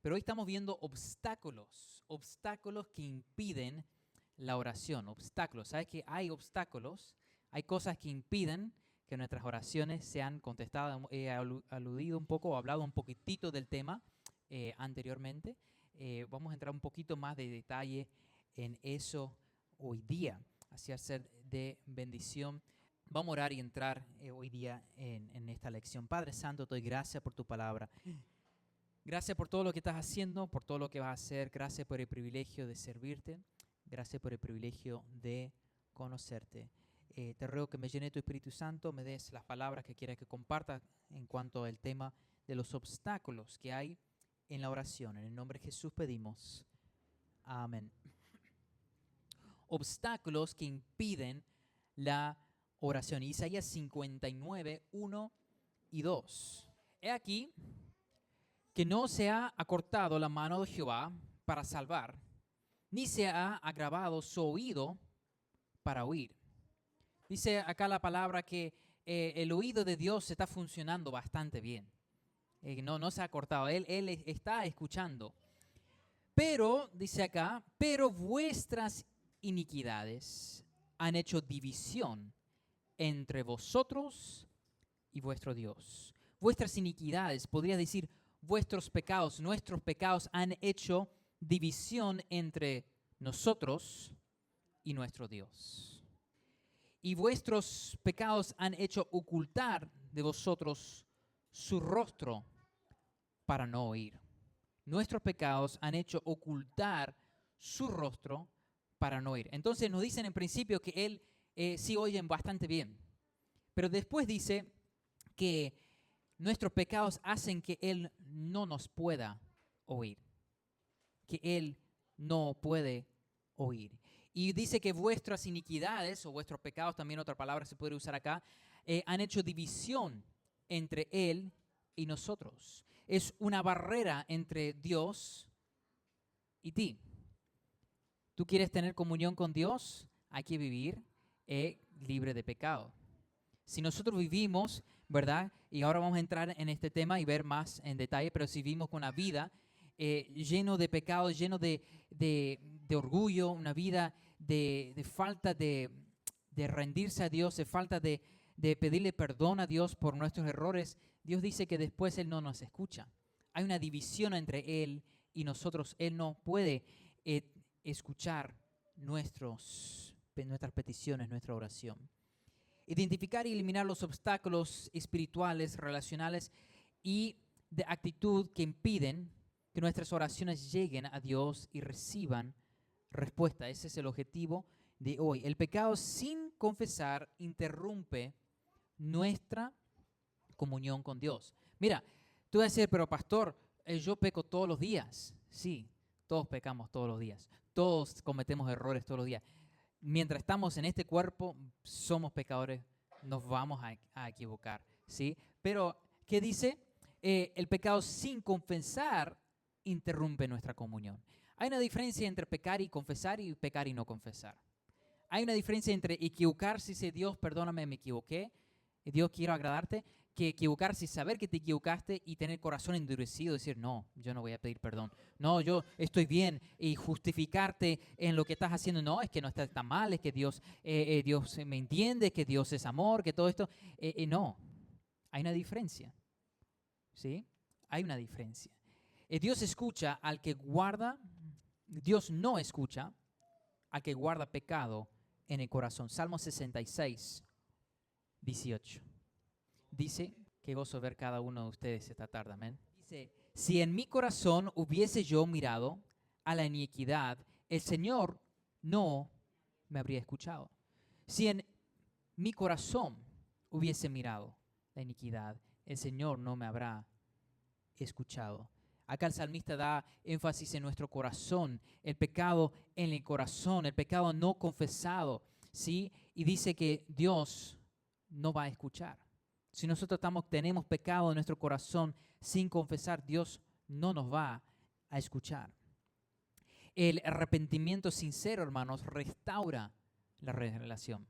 Pero hoy estamos viendo obstáculos que impiden la oración, obstáculos. ¿Sabes que hay obstáculos? Hay cosas que impiden que nuestras oraciones sean contestadas. He aludido un poco o hablado un poquitito del tema anteriormente. Vamos a entrar un poquito más de detalle en eso hoy día, hacia ser de bendición. Vamos a orar y entrar hoy día en esta lección. Padre Santo, te doy gracias por tu palabra. Gracias por todo lo que estás haciendo, por todo lo que vas a hacer. Gracias por el privilegio de servirte. Gracias por el privilegio de conocerte. Te ruego que me llene tu Espíritu Santo, me des las palabras que quieras que comparta en cuanto al tema de los obstáculos que hay en la oración. En el nombre de Jesús pedimos. Amén. Obstáculos que impiden la oración. Isaías 59, 1 y 2. He aquí que no se ha acortado la mano de Jehová para salvar, ni se ha agravado su oído para oír. Dice acá la palabra que el oído de Dios está funcionando bastante bien. No se ha cortado, él está escuchando. Pero, dice acá, pero vuestras iniquidades han hecho división entre vosotros y vuestro Dios. Vuestras iniquidades, podría decir, vuestros pecados, nuestros pecados han hecho división entre nosotros y nuestro Dios. Y vuestros pecados han hecho ocultar de vosotros su rostro para no oír. Nuestros pecados han hecho ocultar su rostro para no oír. Entonces nos dicen en principio que él sí oyen bastante bien. Pero después dice que nuestros pecados hacen que Él no nos pueda oír. Que Él no puede oír. Y dice que vuestras iniquidades, o vuestros pecados, también otra palabra se puede usar acá, han hecho división entre Él y nosotros. Es una barrera entre Dios y ti. ¿Tú quieres tener comunión con Dios? Hay que vivir libre de pecado. Si nosotros vivimos, ¿verdad? Y ahora vamos a entrar en este tema y ver más en detalle, pero si vivimos con una vida lleno de pecados, lleno de orgullo, una vida de falta de rendirse a Dios, de falta de pedirle perdón a Dios por nuestros errores, Dios dice que después Él no nos escucha. Hay una división entre Él y nosotros. Él no puede escuchar nuestras peticiones, nuestra oración. Identificar y eliminar los obstáculos espirituales, relacionales y de actitud que impiden que nuestras oraciones lleguen a Dios y reciban respuesta. Ese es el objetivo de hoy. El pecado sin confesar interrumpe nuestra comunión con Dios. Mira, tú vas a decir, pero pastor, yo peco todos los días. Sí, todos pecamos todos los días. Todos cometemos errores todos los días. Mientras estamos en este cuerpo, somos pecadores, nos vamos a equivocar, ¿sí? Pero, ¿qué dice? El pecado sin confesar interrumpe nuestra comunión. Hay una diferencia entre pecar y confesar y pecar y no confesar. Hay una diferencia entre equivocarse y decir, Dios, perdóname, me equivoqué, Dios, quiero agradarte, que equivocarse y saber que te equivocaste y tener el corazón endurecido, decir, no, yo no voy a pedir perdón. No, yo estoy bien, y justificarte en lo que estás haciendo. No, es que no está tan mal, es que Dios me entiende, que Dios es amor, que todo esto. No, hay una diferencia. ¿Sí? Hay una diferencia. Dios escucha al que guarda, Dios no escucha al que guarda pecado en el corazón. Salmo 66, 18. Dice, qué gozo ver cada uno de ustedes esta tarde, amén. Dice, si en mi corazón hubiese yo mirado a la iniquidad, el Señor no me habría escuchado. Si en mi corazón hubiese mirado la iniquidad, el Señor no me habrá escuchado. Acá el salmista da énfasis en nuestro corazón, el pecado en el corazón, el pecado no confesado, ¿sí? Y dice que Dios no va a escuchar. Si nosotros tenemos pecado en nuestro corazón sin confesar, Dios no nos va a escuchar. El arrepentimiento sincero, hermanos, restaura la relación.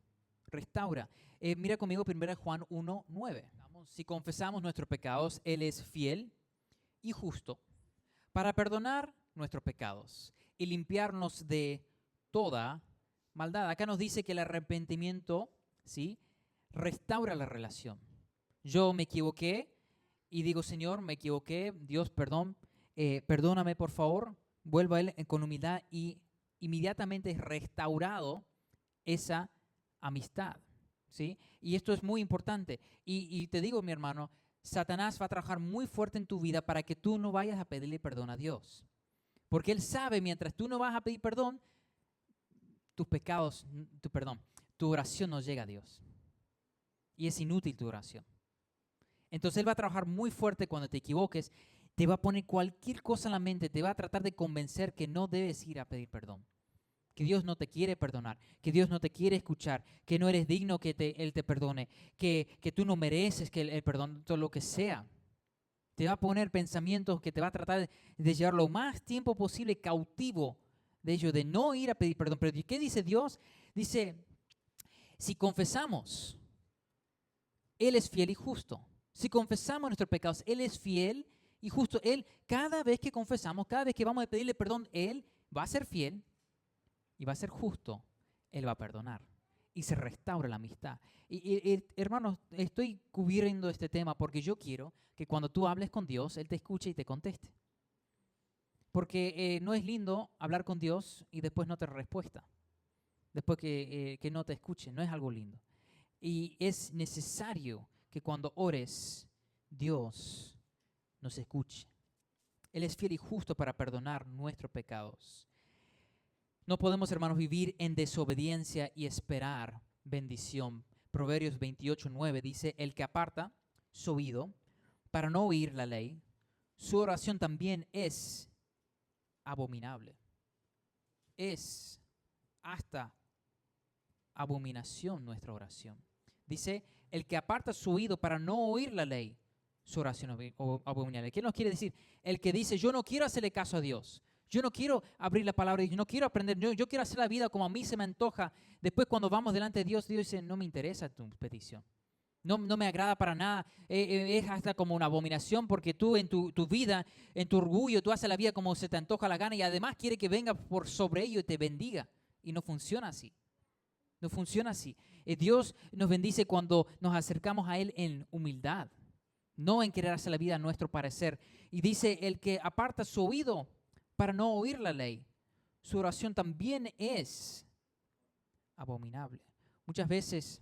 Restaura. Mira conmigo 1 Juan 1:9. Si confesamos nuestros pecados, Él es fiel y justo para perdonar nuestros pecados y limpiarnos de toda maldad. Acá nos dice que el arrepentimiento, ¿sí?, restaura la relación. Yo me equivoqué y digo, Señor, me equivoqué, Dios, perdón, perdóname por favor, vuelvo a Él con humildad y inmediatamente es restaurado esa amistad, ¿sí? Y esto es muy importante. Y te digo, mi hermano, Satanás va a trabajar muy fuerte en tu vida para que tú no vayas a pedirle perdón a Dios. Porque Él sabe, mientras tú no vas a pedir perdón, tus pecados, tu oración no llega a Dios. Y es inútil tu oración. Entonces Él va a trabajar muy fuerte cuando te equivoques, te va a poner cualquier cosa en la mente, te va a tratar de convencer que no debes ir a pedir perdón, que Dios no te quiere perdonar, que Dios no te quiere escuchar, que no eres digno que Él te perdone, que tú no mereces que Él perdone, todo lo que sea. Te va a poner pensamientos que te va a tratar de llevar lo más tiempo posible cautivo de ello, de no ir a pedir perdón. Pero ¿qué dice Dios? Dice, si confesamos, Él es fiel y justo. Si confesamos nuestros pecados, Él es fiel y justo. Él, cada vez que confesamos, cada vez que vamos a pedirle perdón, Él va a ser fiel y va a ser justo. Él va a perdonar y se restaura la amistad. Y hermanos, estoy cubriendo este tema porque yo quiero que cuando tú hables con Dios, Él te escuche y te conteste. Porque no es lindo hablar con Dios y después no te respuesta. Después que no te escuche, no es algo lindo. Y es necesario que cuando ores, Dios nos escuche. Él es fiel y justo para perdonar nuestros pecados. No podemos, hermanos, vivir en desobediencia y esperar bendición. Proverbios 28:9 dice, el que aparta su oído para no oír la ley, su oración también es abominable. Es hasta abominación nuestra oración. Dice, el que aparta su oído para no oír la ley, su oración es abominable. ¿Qué nos quiere decir? El que dice, yo no quiero hacerle caso a Dios. Yo no quiero abrir la palabra, yo no quiero aprender, yo quiero hacer la vida como a mí se me antoja. Después cuando vamos delante de Dios, Dios dice, no me interesa tu petición. No me agrada para nada. Es hasta como una abominación porque tú en tu vida, en tu orgullo, tú haces la vida como se te antoja la gana y además quiere que venga por sobre ello y te bendiga. Y no funciona así. No funciona así. Dios nos bendice cuando nos acercamos a Él en humildad, no en querer hacer la vida a nuestro parecer. Y dice, el que aparta su oído para no oír la ley, su oración también es abominable. Muchas veces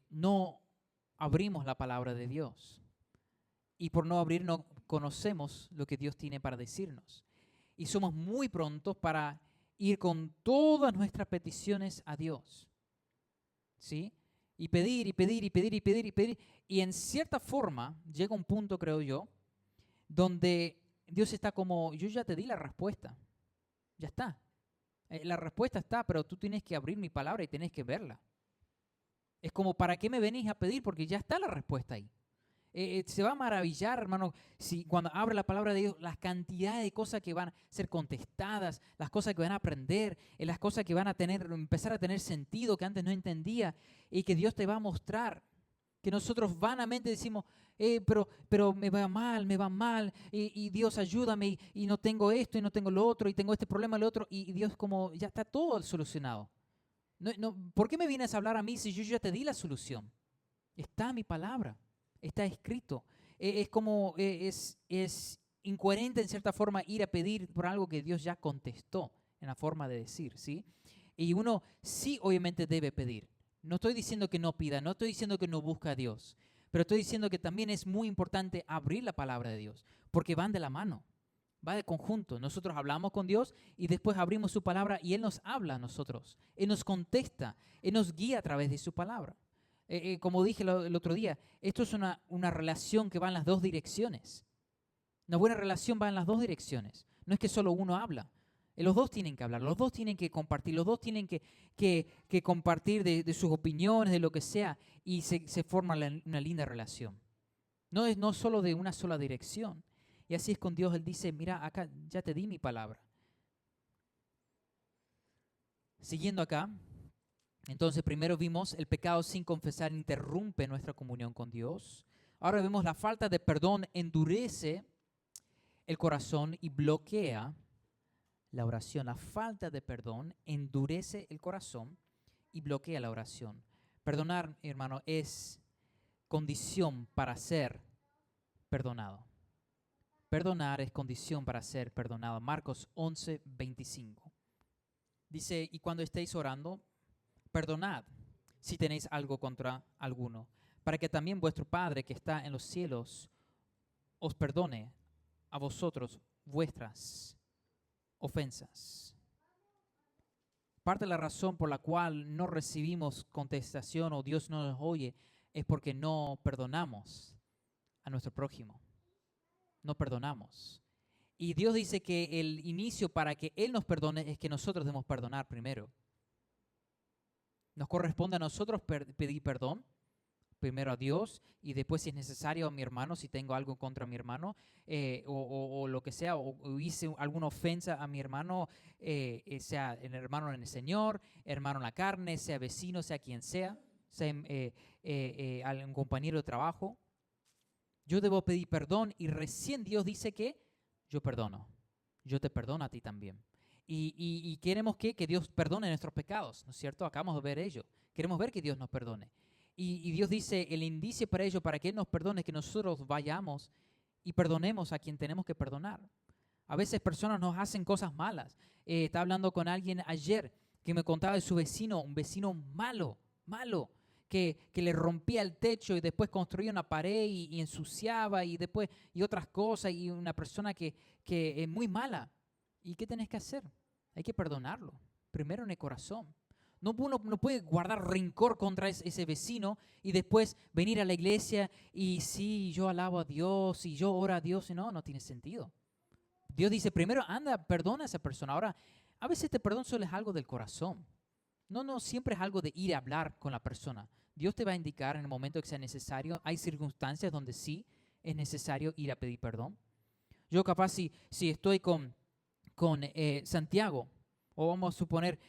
no abrimos la palabra de Dios y por no abrir no conocemos lo que Dios tiene para decirnos. Y somos muy prontos para ir con todas nuestras peticiones a Dios, ¿sí? Y pedir, y pedir, y pedir, y pedir, y pedir. Y en cierta forma llega un punto, creo yo, donde Dios está como, yo ya te di la respuesta, ya está. La respuesta está, pero tú tienes que abrir mi palabra y tienes que verla. Es como, ¿para qué me venís a pedir? Porque ya está la respuesta ahí. Se va a maravillar, hermano, si cuando abre la palabra de Dios, las cantidades de cosas que van a ser contestadas, las cosas que van a aprender, las cosas que van a empezar a tener sentido que antes no entendía y que Dios te va a mostrar. Que nosotros vanamente decimos, pero me va mal, y Dios ayúdame, y no tengo esto, y no tengo lo otro, y tengo este problema, lo otro, y Dios como, ya está todo solucionado. ¿Por qué me vienes a hablar a mí si yo ya te di la solución? Está mi palabra. Está escrito. Es incoherente en cierta forma ir a pedir por algo que Dios ya contestó en la forma de decir, ¿sí? Y uno sí obviamente debe pedir. No estoy diciendo que no pida, no estoy diciendo que no busque a Dios, pero estoy diciendo que también es muy importante abrir la palabra de Dios, porque van de la mano, va de conjunto. Nosotros hablamos con Dios y después abrimos su palabra y Él nos habla a nosotros, Él nos contesta, Él nos guía a través de su palabra. Como dije el otro día, esto es una relación que va en las dos direcciones. Una buena relación va en las dos direcciones. No es que solo uno habla. Los dos tienen que hablar, los dos tienen que compartir, los dos tienen que compartir de sus opiniones, de lo que sea, y se forma una linda relación. No es no solo de una sola dirección. Y así es con Dios. Él dice, mira, acá ya te di mi palabra. Siguiendo acá. Entonces, primero vimos el pecado sin confesar interrumpe nuestra comunión con Dios. Ahora vemos la falta de perdón endurece el corazón y bloquea la oración. La falta de perdón endurece el corazón y bloquea la oración. Perdonar, hermano, es condición para ser perdonado. Perdonar es condición para ser perdonado. Marcos 11:25. Dice, y cuando estéis orando, perdonad si tenéis algo contra alguno, para que también vuestro Padre que está en los cielos os perdone a vosotros vuestras ofensas. Parte de la razón por la cual no recibimos contestación o Dios no nos oye es porque no perdonamos a nuestro prójimo. No perdonamos. Y Dios dice que el inicio para que Él nos perdone es que nosotros debemos perdonar primero. Nos corresponde a nosotros pedir perdón, primero a Dios y después si es necesario a mi hermano, si tengo algo contra mi hermano o lo que sea, o hice alguna ofensa a mi hermano, sea el hermano en el Señor, hermano en la carne, sea vecino, sea quien sea un compañero de trabajo. Yo debo pedir perdón y recién Dios dice que yo perdono. Yo te perdono a ti también. Y queremos que Dios perdone nuestros pecados, ¿no es cierto? Acabamos de ver ello. Queremos ver que Dios nos perdone. Y Dios dice, el indicio para ello, para que Él nos perdone, que nosotros vayamos y perdonemos a quien tenemos que perdonar. A veces personas nos hacen cosas malas. Estaba hablando con alguien ayer que me contaba de su vecino, un vecino malo, que le rompía el techo y después construía una pared y ensuciaba y después y otras cosas, y una persona que es muy mala. ¿Y qué tenés que hacer? Hay que perdonarlo, primero en el corazón. Uno no puede guardar rencor contra ese vecino y después venir a la iglesia y sí, yo alabo a Dios y yo oro a Dios. Y no tiene sentido. Dios dice, primero anda, perdona a esa persona. Ahora, a veces este perdón solo es algo del corazón. No siempre es algo de ir a hablar con la persona. Dios te va a indicar en el momento que sea necesario. Hay circunstancias donde sí es necesario ir a pedir perdón. Yo capaz si estoy con Santiago, o vamos a suponer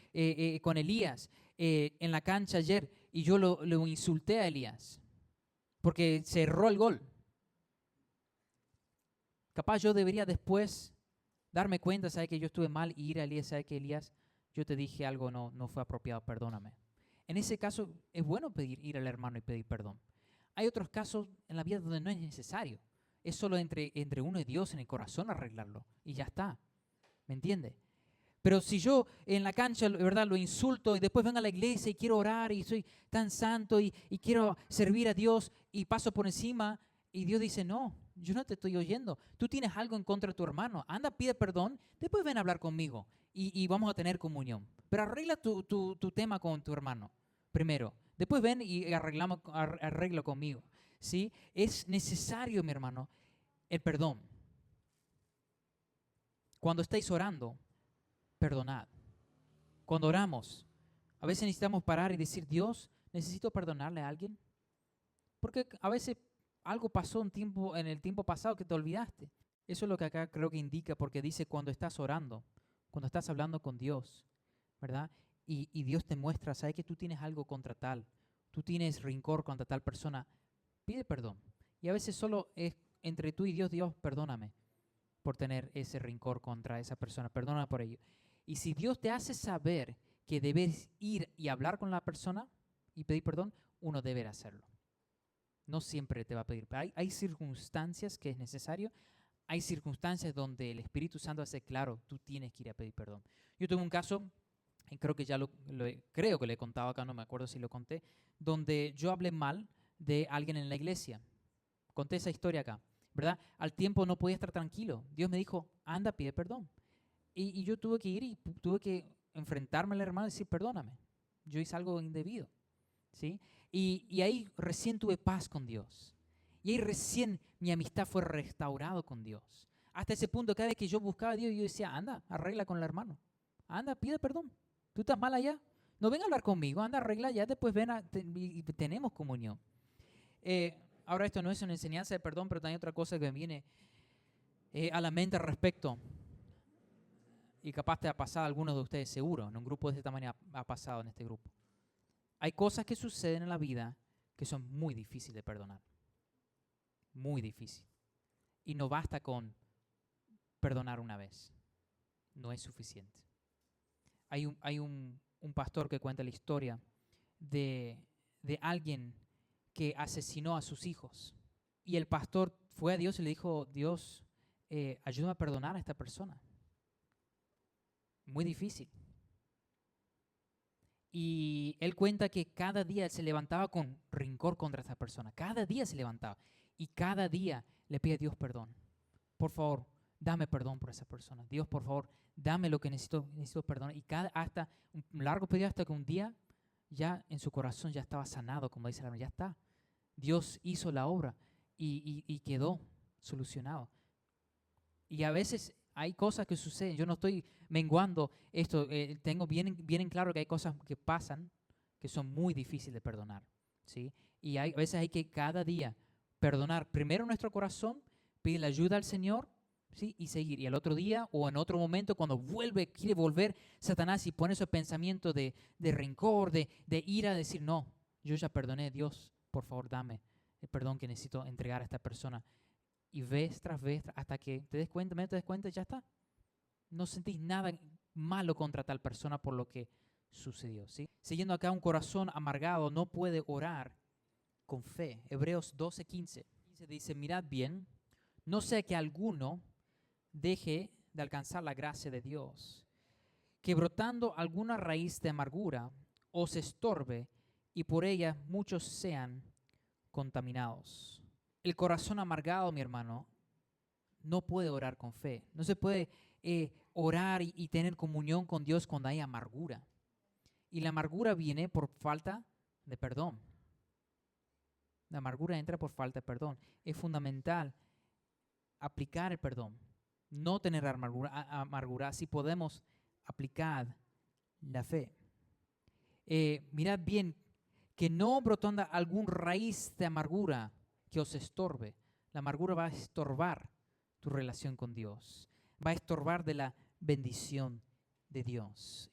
con Elías en la cancha ayer, y yo lo insulté a Elías porque se erró el gol. Capaz yo debería después darme cuenta, ¿sabes? Que yo estuve mal y ir a Elías, ¿sabes? Que Elías, yo te dije algo, no fue apropiado, perdóname. En ese caso es bueno ir al hermano y pedir perdón. Hay otros casos en la vida donde no es necesario. Es solo entre uno y Dios en el corazón arreglarlo y ya está. ¿Me entiende? Pero si yo en la cancha, ¿verdad?, lo insulto y después vengo a la iglesia y quiero orar y soy tan santo y quiero servir a Dios y paso por encima y Dios dice, no, yo no te estoy oyendo. Tú tienes algo en contra de tu hermano. Anda, pide perdón, después ven a hablar conmigo y vamos a tener comunión. Pero arregla tu tema con tu hermano primero. Después ven y arreglo conmigo. ¿Sí? Es necesario, mi hermano, el perdón. Cuando estáis orando, perdonad. Cuando oramos, a veces necesitamos parar y decir, Dios, necesito perdonarle a alguien. Porque a veces algo pasó en el tiempo pasado que te olvidaste. Eso es lo que acá creo que indica, porque dice cuando estás orando, cuando estás hablando con Dios, ¿verdad? Y Dios te muestra, ¿sabes que tú tienes algo contra tal? Tú tienes rencor contra tal persona. Pide perdón. Y a veces solo es entre tú y Dios, Dios, perdóname por tener ese rencor contra esa persona. Perdóname por ello. Y si Dios te hace saber que debes ir y hablar con la persona y pedir perdón, uno debe hacerlo. No siempre te va a pedir. Hay circunstancias que es necesario. Hay circunstancias donde el Espíritu Santo hace claro, tú tienes que ir a pedir perdón. Yo tuve un caso, y creo que ya creo que le he contado acá, no me acuerdo si lo conté, donde yo hablé mal de alguien en la iglesia. Conté esa historia acá, ¿verdad? Al tiempo no podía estar tranquilo. Dios me dijo, anda, pide perdón. Y yo tuve que ir y tuve que enfrentarme al hermano y decir, perdóname, yo hice algo indebido, ¿sí? Y ahí recién tuve paz con Dios. Y ahí recién mi amistad fue restaurada con Dios. Hasta ese punto, cada vez que yo buscaba a Dios, yo decía, anda, arregla con el hermano. Anda, pide perdón. ¿Tú estás mal allá? No venga a hablar conmigo, anda, arregla allá, después ven y tenemos comunión. Ahora esto no es una enseñanza de perdón, pero también otra cosa que me viene a la mente al respecto. Y capaz te ha pasado a algunos de ustedes, seguro, en un grupo de esta manera ha pasado en este grupo. Hay cosas que suceden en la vida que son muy difíciles de perdonar. Muy difícil. Y no basta con perdonar una vez. No es suficiente. Hay un pastor que cuenta la historia de alguien que asesinó a sus hijos. Y el pastor fue a Dios y le dijo, Dios, ayúdame a perdonar a esta persona. Muy difícil. Y él cuenta que cada día él se levantaba con rencor contra esa persona. Cada día se levantaba. Y cada día le pide a Dios perdón. Por favor, dame perdón por esa persona. Dios, por favor, dame lo que necesito perdón. Y hasta un largo periodo, hasta que un día ya en su corazón ya estaba sanado, como dice la Biblia. Ya está. Dios hizo la obra y quedó solucionado. Y a veces hay cosas que suceden. Yo no estoy menguando esto. Tengo bien en claro que hay cosas que pasan que son muy difíciles de perdonar, ¿sí? Y a veces hay que cada día perdonar primero nuestro corazón, pedir la ayuda al Señor, ¿sí? Y seguir. Y al otro día o en otro momento cuando quiere volver Satanás y pone ese pensamiento de rencor, de ira, decir, no, yo ya perdoné, Dios, por favor, dame el perdón que necesito entregar a esta persona. Y vez tras vez, hasta que te des cuenta, ya está. No sentís nada malo contra tal persona por lo que sucedió, ¿sí? Siguiendo acá, un corazón amargado no puede orar con fe. Hebreos 12:15 dice, mirad bien, no sea que alguno deje de alcanzar la gracia de Dios, que brotando alguna raíz de amargura os estorbe y por ella muchos sean contaminados. El corazón amargado, mi hermano, no puede orar con fe. No se puede orar y tener comunión con Dios cuando hay amargura. Y la amargura viene por falta de perdón. La amargura entra por falta de perdón. Es fundamental aplicar el perdón. No tener amargura si podemos aplicar la fe. Mirad bien que no brotando algún raíz de amargura que os estorbe. La amargura va a estorbar tu relación con Dios. Va a estorbar de la bendición de Dios.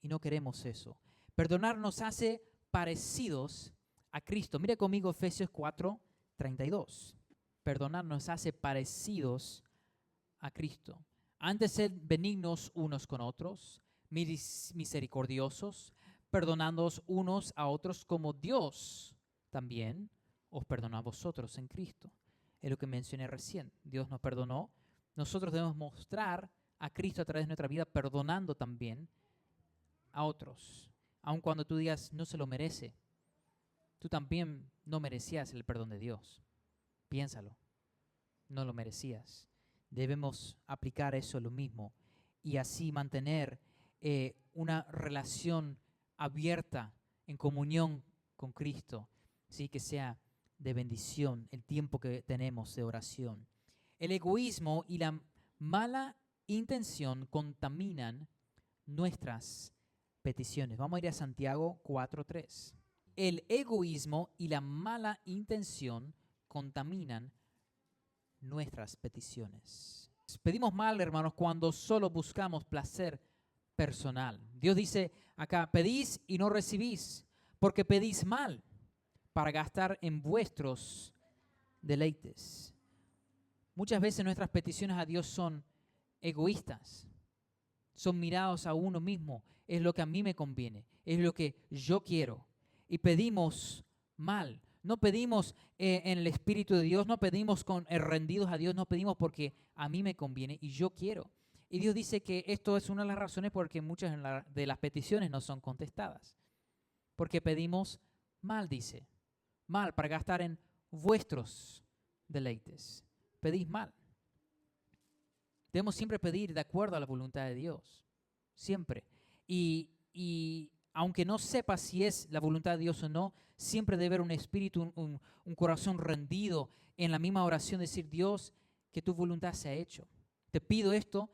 Y no queremos eso. Perdonar nos hace parecidos a Cristo. Mire conmigo Efesios 4:32. Perdonar nos hace parecidos a Cristo. Antes sed benignos unos con otros, misericordiosos, perdonándoos unos a otros como Dios también os perdonó a vosotros en Cristo. Es lo que mencioné recién. Dios nos perdonó. Nosotros debemos mostrar a Cristo a través de nuestra vida, perdonando también a otros. Aun cuando tú digas, no se lo merece, tú también no merecías el perdón de Dios. Piénsalo. No lo merecías. Debemos aplicar eso lo mismo y así mantener una relación abierta en comunión con Cristo, ¿sí? Que sea de bendición el tiempo que tenemos de oración. El egoísmo y la mala intención contaminan nuestras peticiones. Vamos a ir a Santiago 4:3. El egoísmo y la mala intención contaminan nuestras peticiones. Pedimos mal, hermanos, cuando solo buscamos placer personal. Dios dice acá, pedís y no recibís, porque pedís mal para gastar en vuestros deleites. Muchas veces nuestras peticiones a Dios son egoístas, son mirados a uno mismo, es lo que a mí me conviene, es lo que yo quiero. Y pedimos mal. No pedimos en el Espíritu de Dios, no pedimos rendidos a Dios, no pedimos porque a mí me conviene y yo quiero. Y Dios dice que esto es una de las razones por que muchas de las peticiones no son contestadas. Porque pedimos mal, dice. Mal para gastar en vuestros deleites. Pedís mal. Debemos siempre pedir de acuerdo a la voluntad de Dios. Siempre. Y aunque no sepa si es la voluntad de Dios o no, siempre debe haber un espíritu, un corazón rendido en la misma oración, decir, Dios, que tu voluntad sea hecho. Te pido esto,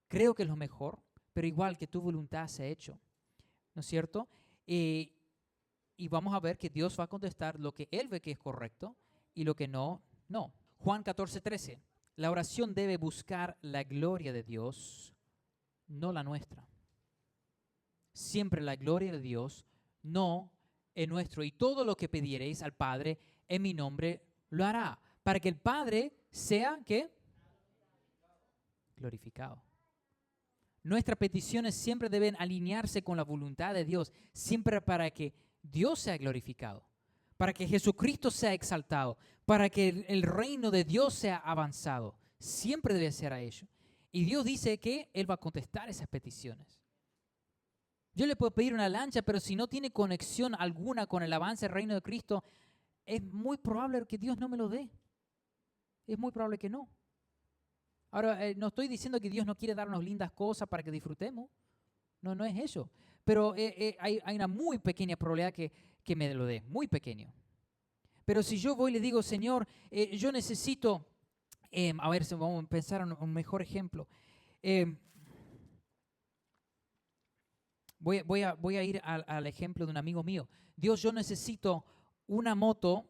creo que es lo mejor, pero igual que tu voluntad sea hecho. ¿No es cierto? Y vamos a ver que Dios va a contestar lo que Él ve que es correcto y lo que no, no. Juan 14:13. La oración debe buscar la gloria de Dios, no la nuestra. Siempre la gloria de Dios, no es nuestro. Y todo lo que pidiereis al Padre en mi nombre lo hará, para que el Padre sea, ¿qué? glorificado. Nuestras peticiones siempre deben alinearse con la voluntad de Dios, siempre para que Dios sea glorificado, para que Jesucristo sea exaltado, para que el reino de Dios sea avanzado. Siempre debe ser a ello. Y Dios dice que Él va a contestar esas peticiones. Yo le puedo pedir una lancha, pero si no tiene conexión alguna con el avance del reino de Cristo, es muy probable que Dios no me lo dé. Es muy probable que no. Ahora, no estoy diciendo que Dios no quiere darnos lindas cosas para que disfrutemos. No, no es eso. Pero hay una muy pequeña probabilidad que me lo dé, muy pequeño. Pero si yo voy y le digo, Señor, yo necesito, a ver, vamos a pensar en un mejor ejemplo. Voy a ir al ejemplo de un amigo mío. Dios, yo necesito una moto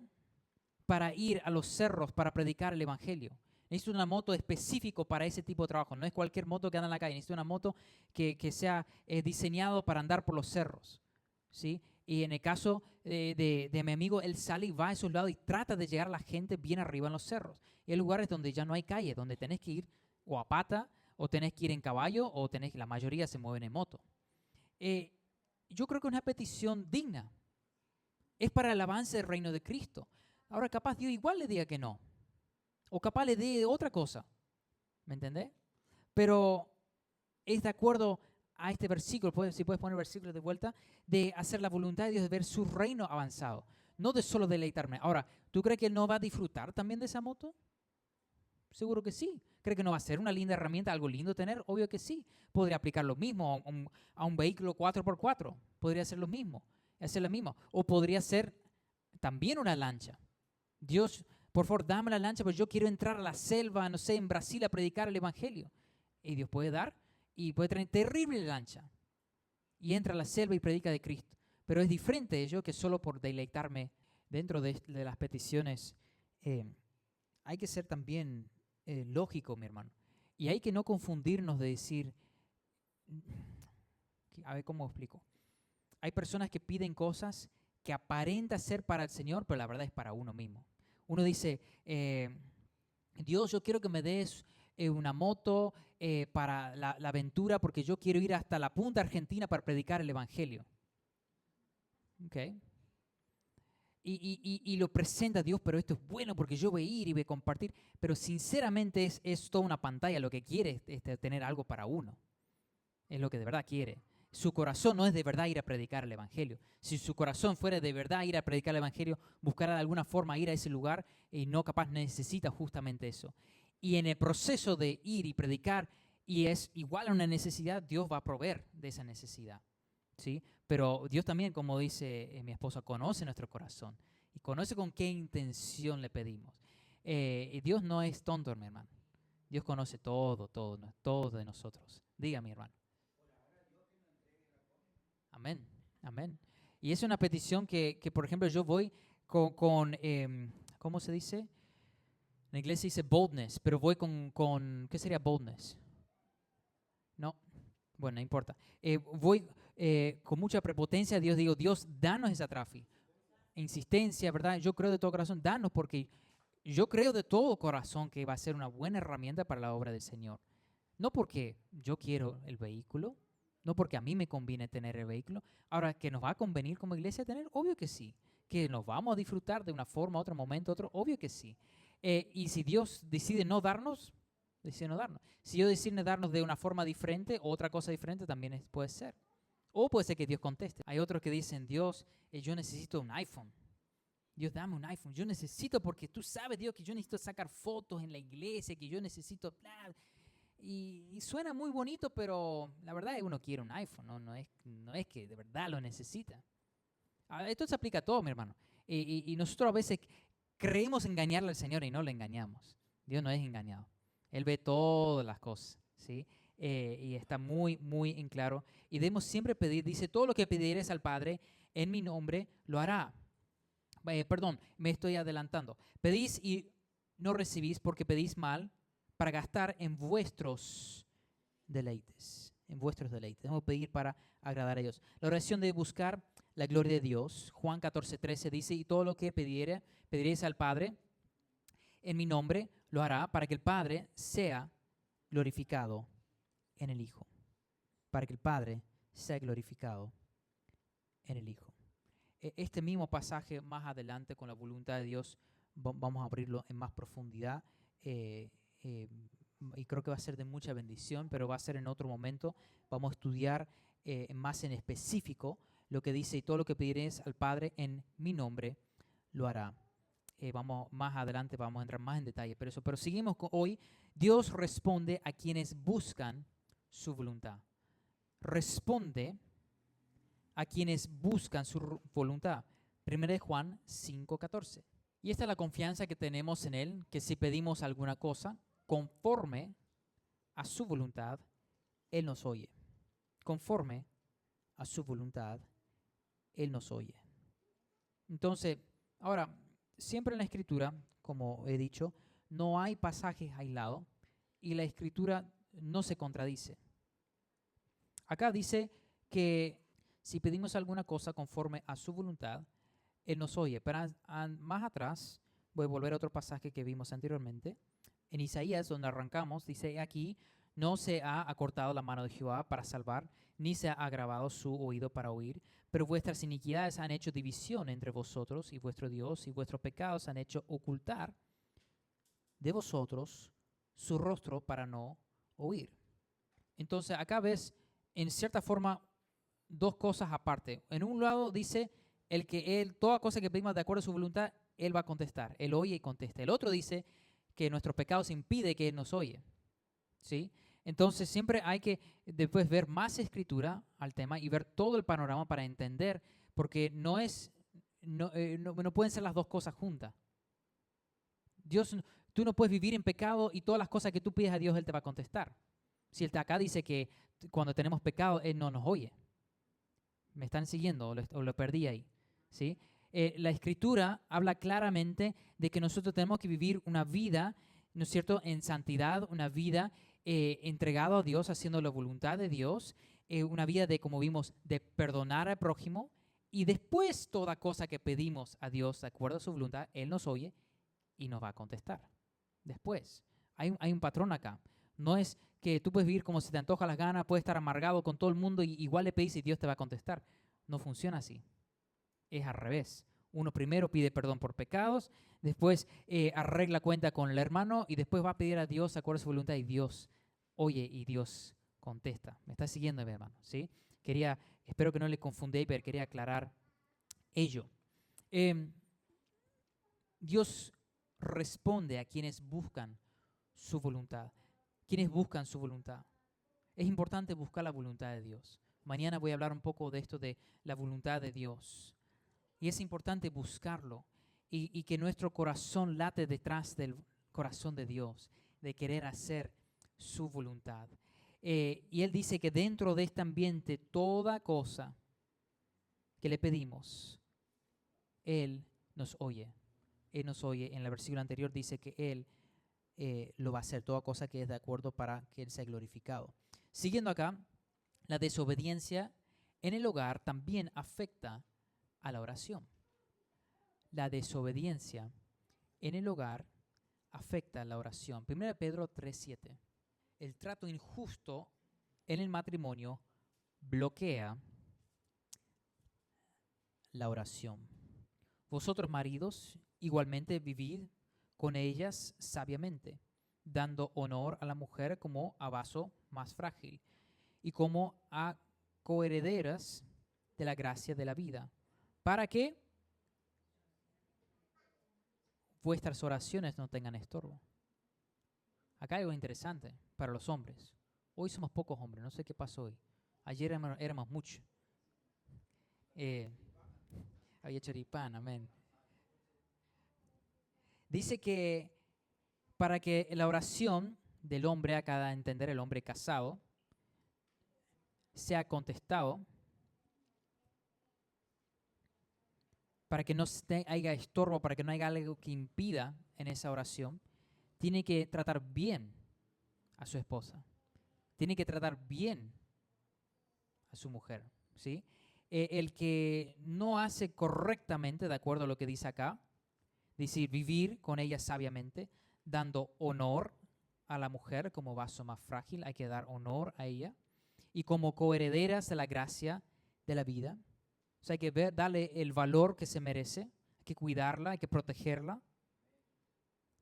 para ir a los cerros para predicar el evangelio. Necesito una moto específico para ese tipo de trabajo. No es cualquier moto que anda en la calle. Necesito una moto que sea diseñado para andar por los cerros, ¿sí? Y en el caso de mi amigo, él sale y va a esos lados y trata de llegar a la gente bien arriba en los cerros. Y hay lugares donde ya no hay calle, donde tenés que ir o a pata, o tenés que ir en caballo, o la mayoría se mueven en moto. Yo creo que es una petición digna. Es para el avance del reino de Cristo. Ahora capaz Dios igual le diga que no. O capaz le dé otra cosa. ¿Me entendés? Pero es de acuerdo a este versículo, si puedes poner el versículo de vuelta, de hacer la voluntad de Dios, de ver su reino avanzado. No de solo deleitarme. Ahora, ¿tú crees que Él no va a disfrutar también de esa moto? Seguro que sí. ¿Cree que no va a ser una linda herramienta, algo lindo tener? Obvio que sí. Podría aplicar lo mismo a un vehículo 4x4. Podría ser lo mismo. Hacer lo mismo. O podría ser también una lancha. Dios, por favor, dame la lancha, porque yo quiero entrar a la selva, no sé, en Brasil a predicar el evangelio. Y Dios puede dar y puede tener terrible lancha. Y entra a la selva y predica de Cristo. Pero es diferente ello que solo por deleitarme dentro de las peticiones. Hay que ser también lógico, mi hermano. Y hay que no confundirnos de decir, a ver cómo explico. Hay personas que piden cosas que aparenta ser para el Señor, pero la verdad es para uno mismo. Uno dice, Dios, yo quiero que me des una moto para la aventura porque yo quiero ir hasta la punta argentina para predicar el evangelio. Okay. Y lo presenta a Dios, pero esto es bueno porque yo voy a ir y voy a compartir. Pero sinceramente es toda una pantalla. Lo que quiere es tener algo para uno. Es lo que de verdad quiere. Su corazón no es de verdad ir a predicar el evangelio. Si su corazón fuera de verdad ir a predicar el evangelio, buscará de alguna forma ir a ese lugar y no capaz necesita justamente eso. Y en el proceso de ir y predicar, y es igual a una necesidad, Dios va a proveer de esa necesidad. ¿Sí? Pero Dios también, como dice mi esposa, conoce nuestro corazón y conoce con qué intención le pedimos. Y Dios no es tonto, mi hermano. Dios conoce todo de nosotros. Diga, mi hermano. Amén, amén. Y es una petición que por ejemplo, yo voy con ¿cómo se dice? En inglés se dice boldness, pero voy con ¿qué sería boldness? No, bueno, no importa. Voy con mucha prepotencia a Dios, digo, Dios, danos esa trafi. Insistencia, ¿verdad? Yo creo de todo corazón, danos, porque yo creo de todo corazón que va a ser una buena herramienta para la obra del Señor. No porque yo quiero el vehículo, no porque a mí me conviene tener el vehículo. Ahora, ¿que nos va a convenir como iglesia tener? Obvio que sí. ¿Que nos vamos a disfrutar de una forma, otro momento, otro? Obvio que sí. Y si Dios decide no darnos, decide no darnos. Si Dios decide darnos de una forma diferente o otra cosa diferente, también puede ser. O puede ser que Dios conteste. Hay otros que dicen, Dios, yo necesito un iPhone. Dios, dame un iPhone. Yo necesito porque tú sabes, Dios, que yo necesito sacar fotos en la iglesia, que yo necesito... Bla. Y suena muy bonito, pero la verdad es que uno quiere un iPhone, no es que de verdad lo necesita. Esto se aplica a todo, mi hermano. Y nosotros a veces creemos engañarle al Señor y no le engañamos. Dios no es engañado. Él ve todas las cosas, ¿sí? Y está muy, muy en claro. Y debemos siempre pedir, dice, todo lo que pidieres al Padre en mi nombre lo hará. Perdón, me estoy adelantando. Pedís y no recibís porque pedís mal, para gastar en vuestros deleites. En vuestros deleites. Debemos pedir para agradar a Dios. La oración de buscar la gloria de Dios. Juan 14:13 dice, y todo lo que pediréis al Padre en mi nombre, lo hará para que el Padre sea glorificado en el Hijo, para que el Padre sea glorificado en el Hijo. Este mismo pasaje más adelante con la voluntad de Dios vamos a abrirlo en más profundidad y creo que va a ser de mucha bendición, pero va a ser en otro momento. Vamos a estudiar más en específico lo que dice: y todo lo que pediréis al Padre en mi nombre lo hará. Más adelante vamos a entrar más en detalle, pero seguimos con hoy. Dios responde a quienes buscan su voluntad. Responde a quienes buscan su voluntad. 1 Juan 5:14. Y esta es la confianza que tenemos en Él, que si pedimos alguna cosa conforme a su voluntad, Él nos oye. Conforme a su voluntad, Él nos oye. Entonces, ahora, siempre en la Escritura, como he dicho, no hay pasajes aislados y la Escritura no se contradice. Acá dice que si pedimos alguna cosa conforme a su voluntad, Él nos oye. Pero más atrás, voy a volver a otro pasaje que vimos anteriormente. En Isaías, donde arrancamos, dice: aquí no se ha acortado la mano de Jehová para salvar, ni se ha agravado su oído para oír, pero vuestras iniquidades han hecho división entre vosotros y vuestro Dios, y vuestros pecados han hecho ocultar de vosotros su rostro para no oír. Entonces acá ves, en cierta forma, dos cosas aparte. En un lado dice toda cosa que pedimos de acuerdo a su voluntad, Él va a contestar. Él oye y contesta. El otro dice que nuestros pecados impiden que Él nos oye. ¿Sí? Entonces siempre hay que después ver más escritura al tema y ver todo el panorama para entender, porque no pueden ser las dos cosas juntas. Tú no puedes vivir en pecado y todas las cosas que tú pides a Dios, Él te va a contestar. Si Él acá dice que cuando tenemos pecado, Él no nos oye. ¿Me están siguiendo o lo perdí ahí? ¿Sí? La Escritura habla claramente de que nosotros tenemos que vivir una vida, ¿no es cierto?, en santidad, una vida entregada a Dios, haciendo la voluntad de Dios, una vida de, como vimos, de perdonar al prójimo, y después toda cosa que pedimos a Dios de acuerdo a su voluntad, Él nos oye y nos va a contestar. Después, hay un patrón acá. No es que tú puedes vivir como se te antoja las ganas, puedes estar amargado con todo el mundo y igual le pedís y Dios te va a contestar. No funciona así. Es al revés. Uno primero pide perdón por pecados, después arregla cuenta con el hermano y después va a pedir a Dios acuerdo a su voluntad y Dios oye y Dios contesta. ¿Me está siguiendo, mi hermano? ¿Sí? Espero que no le confundéis, pero quería aclarar ello. Dios responde a quienes buscan su voluntad. Quienes buscan su voluntad. Es importante buscar la voluntad de Dios. Mañana voy a hablar un poco de esto de la voluntad de Dios. Y es importante buscarlo y que nuestro corazón late detrás del corazón de Dios, de querer hacer su voluntad. Y Él dice que dentro de este ambiente, toda cosa que le pedimos, Él nos oye. Él nos oye. En el versículo anterior dice que Él lo va a hacer, toda cosa que es de acuerdo para que Él sea glorificado. Siguiendo acá, la desobediencia en el hogar también afecta a la oración. La desobediencia en el hogar afecta a la oración. 1 Pedro 3:7. El trato injusto en el matrimonio bloquea la oración. Vosotros, maridos, igualmente vivid con ellas sabiamente, dando honor a la mujer como a vaso más frágil y como a coherederas de la gracia de la vida, para que vuestras oraciones no tengan estorbo. Acá hay algo interesante para los hombres. Hoy somos pocos hombres, no sé qué pasó hoy. Ayer éramos muchos. Había choripán, amén. Dice que para que la oración del hombre, acá da a entender el hombre casado, sea contestado, para que no haya estorbo, para que no haya algo que impida en esa oración, tiene que tratar bien a su esposa. Tiene que tratar bien a su mujer, ¿sí? El que no hace correctamente, de acuerdo a lo que dice acá, decir, vivir con ella sabiamente, dando honor a la mujer como vaso más frágil, hay que dar honor a ella. Y como coherederas de la gracia de la vida. O sea, hay que darle el valor que se merece, hay que cuidarla, hay que protegerla.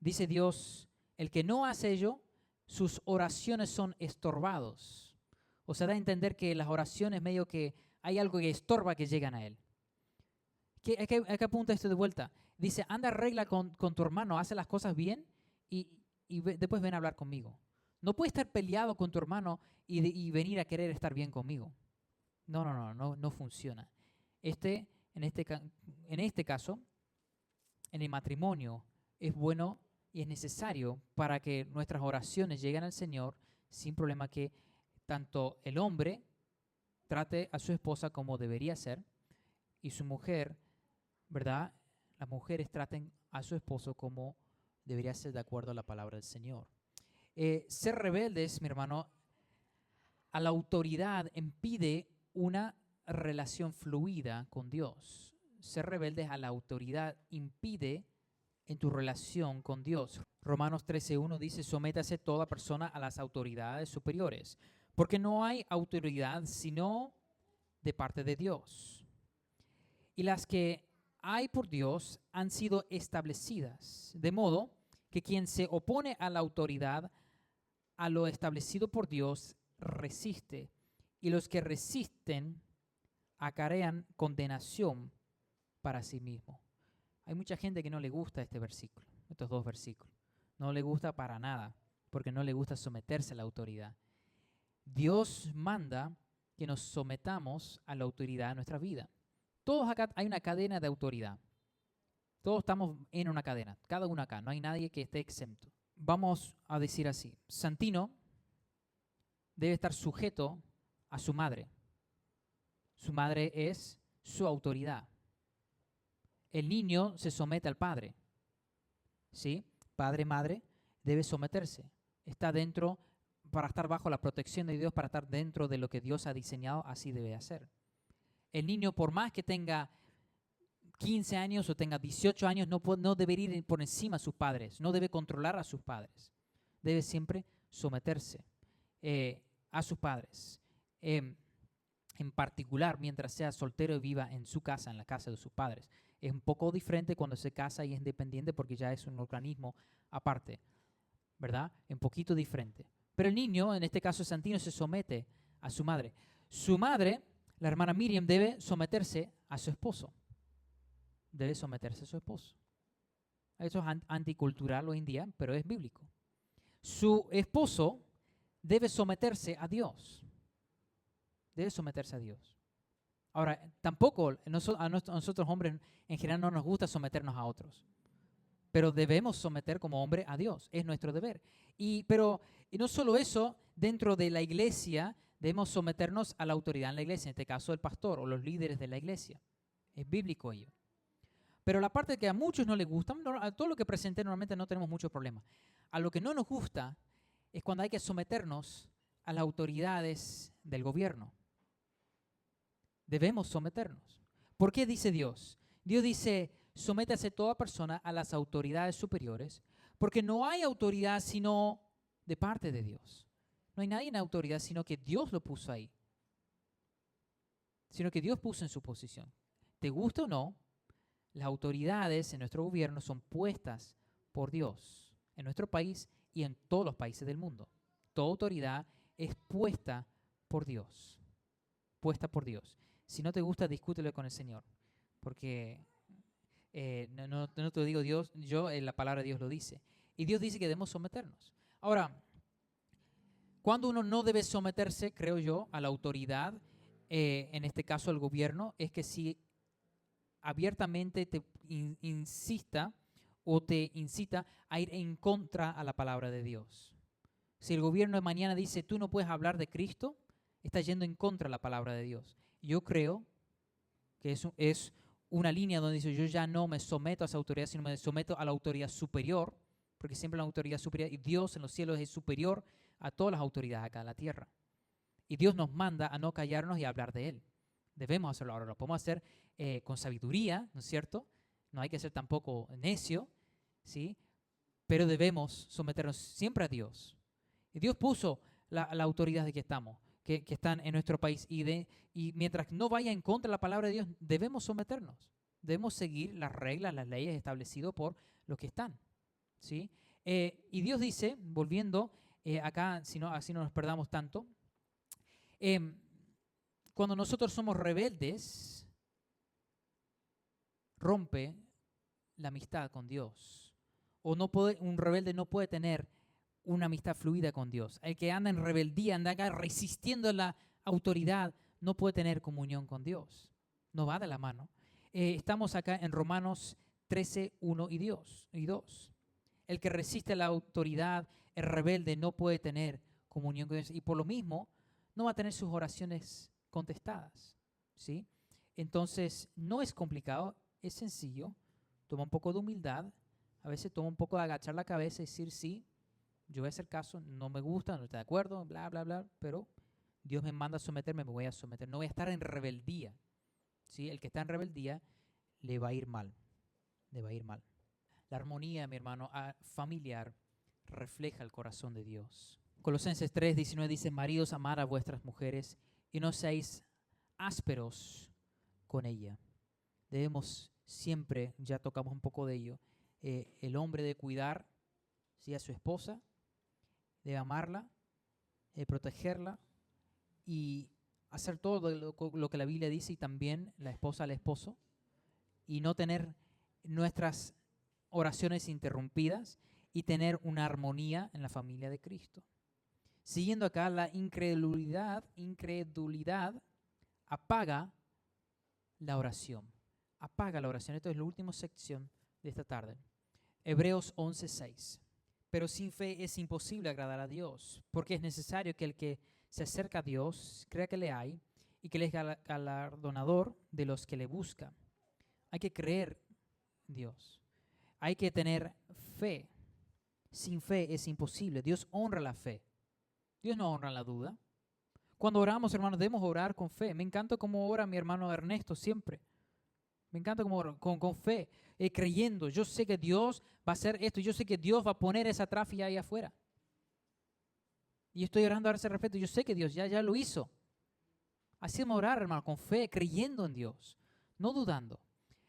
Dice Dios, el que no hace ello, sus oraciones son estorbados. O sea, da a entender que las oraciones medio que hay algo que estorba que llegan a Él. ¿A qué apunta esto de vuelta? Dice, anda, arregla con tu hermano, hace las cosas bien y después ven a hablar conmigo. No puedes estar peleado con tu hermano y venir a querer estar bien conmigo. No funciona. En este caso, en el matrimonio, es bueno y es necesario para que nuestras oraciones lleguen al Señor sin problema que tanto el hombre trate a su esposa como debería ser y su mujer, ¿verdad? Las mujeres traten a su esposo como debería ser de acuerdo a la palabra del Señor. Ser rebeldes, mi hermano, a la autoridad impide una relación fluida con Dios. Ser rebeldes a la autoridad impide en tu relación con Dios. Romanos 13:1 dice, sométase toda persona a las autoridades superiores, porque no hay autoridad sino de parte de Dios. Y las que hay por Dios han sido establecidas, de modo que quien se opone a la autoridad, a lo establecido por Dios, resiste, y los que resisten acarrean condenación para sí mismo. Hay mucha gente que no le gusta este versículo, estos dos versículos. No le gusta para nada, porque no le gusta someterse a la autoridad. Dios manda que nos sometamos a la autoridad de nuestra vida. Todos acá hay una cadena de autoridad. Todos estamos en una cadena, cada uno acá, no hay nadie que esté exento. Vamos a decir así, Santino debe estar sujeto a su madre. Su madre es su autoridad. El niño se somete al padre. ¿Sí? Padre, madre, debe someterse. Está dentro, para estar bajo la protección de Dios, para estar dentro de lo que Dios ha diseñado, así debe hacer. El niño, por más que tenga 15 años o tenga 18 años, no debe ir por encima a sus padres, no debe controlar a sus padres. Debe siempre someterse a sus padres. En particular, mientras sea soltero y viva en su casa, en la casa de sus padres. Es un poco diferente cuando se casa y es independiente porque ya es un organismo aparte, ¿verdad? Un poquito diferente. Pero el niño, en este caso Santino, se somete a su madre. Su madre, la hermana Miriam, debe someterse a su esposo. Debe someterse a su esposo. Eso es anticultural hoy en día, pero es bíblico. Su esposo debe someterse a Dios. Debe someterse a Dios. Ahora, tampoco a nosotros hombres en general no nos gusta someternos a otros, pero debemos someter como hombre a Dios, es nuestro deber. Y no solo eso, dentro de la iglesia debemos someternos a la autoridad en la iglesia, en este caso el pastor o los líderes de la iglesia. Es bíblico ello. Pero la parte que a muchos no les gusta, a todo lo que presenté normalmente no tenemos muchos problemas. A lo que no nos gusta es cuando hay que someternos a las autoridades del gobierno. Debemos someternos. ¿Por qué dice Dios? Dios dice, sométase toda persona a las autoridades superiores, porque no hay autoridad sino de parte de Dios. No hay nadie en autoridad sino que Dios lo puso ahí. Sino que Dios puso en su posición. ¿Te gusta o no? Las autoridades en nuestro gobierno son puestas por Dios, en nuestro país y en todos los países del mundo. Toda autoridad es puesta por Dios. Puesta por Dios. Si no te gusta, discútelo con el Señor. Porque no te lo digo Dios, la palabra de Dios lo dice. Y Dios dice que debemos someternos. Ahora, cuando uno no debe someterse, creo yo, a la autoridad, en este caso al gobierno, es que si abiertamente te insista o te incita a ir en contra a la palabra de Dios. Si el gobierno de mañana dice, tú no puedes hablar de Cristo, está yendo en contra de la palabra de Dios. Yo creo que eso es una línea donde dice, yo ya no me someto a esa autoridad, sino me someto a la autoridad superior, porque siempre la autoridad superior, y Dios en los cielos es superior a todas las autoridades acá en la tierra. Y Dios nos manda a no callarnos y a hablar de Él. Debemos hacerlo ahora, lo podemos hacer con sabiduría, ¿no es cierto? No hay que ser tampoco necio, ¿sí? Pero debemos someternos siempre a Dios, Y Dios puso la autoridad de que estamos, que están en nuestro país. Y mientras no vaya en contra de la palabra de Dios, debemos someternos. Debemos seguir las reglas, las leyes establecidas por los que están. ¿Sí? Y Dios dice, volviendo acá, si no, así no nos perdamos tanto, cuando nosotros somos rebeldes, rompe la amistad con Dios. Un rebelde no puede tener una amistad fluida con Dios. El que anda en rebeldía, anda acá resistiendo la autoridad, no puede tener comunión con Dios. No va de la mano. Estamos acá en Romanos 13, 1 y 2. El que resiste la autoridad, el rebelde, no puede tener comunión con Dios. Y por lo mismo, no va a tener sus oraciones contestadas. ¿Sí? Entonces, no es complicado, es sencillo. Toma un poco de humildad. A veces toma un poco de agachar la cabeza y decir, sí, yo voy a hacer caso, no me gusta, no estoy de acuerdo, bla, bla, bla, pero Dios me manda a someterme, me voy a someter. No voy a estar en rebeldía. ¿Sí? El que está en rebeldía le va a ir mal. Le va a ir mal. La armonía, mi hermano, familiar refleja el corazón de Dios. Colosenses 3:19 dice, maridos, amad a vuestras mujeres y no seáis ásperos con ella. Debemos siempre, ya tocamos un poco de ello, el hombre debe cuidar, ¿sí?, a su esposa, debe amarla, protegerla y hacer todo lo que la Biblia dice, y también la esposa al esposo, y no tener nuestras oraciones interrumpidas y tener una armonía en la familia de Cristo. Siguiendo acá, la incredulidad apaga la oración. Apaga la oración. Esto es la última sección de esta tarde. Hebreos 11:6. Pero sin fe es imposible agradar a Dios, porque es necesario que el que se acerca a Dios crea que le hay y que Él es galardonador de los que le buscan. Hay que creer en Dios. Hay que tener fe. Sin fe es imposible. Dios honra la fe. Dios no honra la duda. Cuando oramos, hermanos, debemos orar con fe. Me encanta cómo ora mi hermano Ernesto siempre. Me encanta cómo ora con fe, creyendo. Yo sé que Dios va a hacer esto. Yo sé que Dios va a poner esa tráfica ahí afuera. Y estoy orando a ese respecto. Yo sé que Dios ya lo hizo. Así debemos orar, hermano, con fe, creyendo en Dios, no dudando.